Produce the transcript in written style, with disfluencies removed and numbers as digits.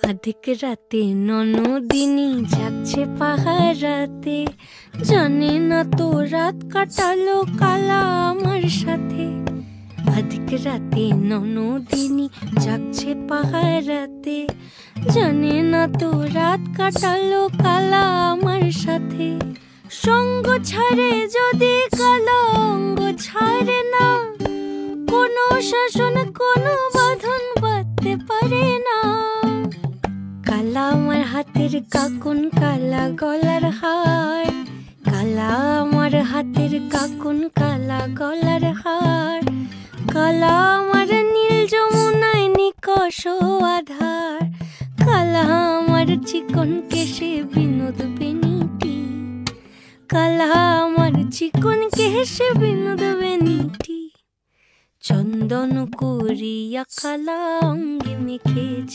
আধিক রাতে ননদিনী যাচ্ছে পাহারাতে, জানে না তো রাত কাটালো কালা আমার সাথে। আধিক রাতে ননদিনী যাচ্ছে পাহারাতে, জানে না তো রাত কাটালো কালা আমার সাথে। সঙ্গ ছাড়ে যদি কালা অঙ্গ ছাড়ে না, কোনো শাসন কোনো বাঁধন বাঁধতে পারে না। কালা আমার হাতের কাকুন কালা গলার হার, কালা আমার হাতের কাকুন কালা গলার হার। কালা আমার নীল যমুনায় নিকষ আধার, কালা আমার চিকন কেশে বিনোদ বেনিটি। কালা আমার চিকন কেশে বিনোদ বেনিটি। চন্দন করিয়া কালা অঙ্গে মেখে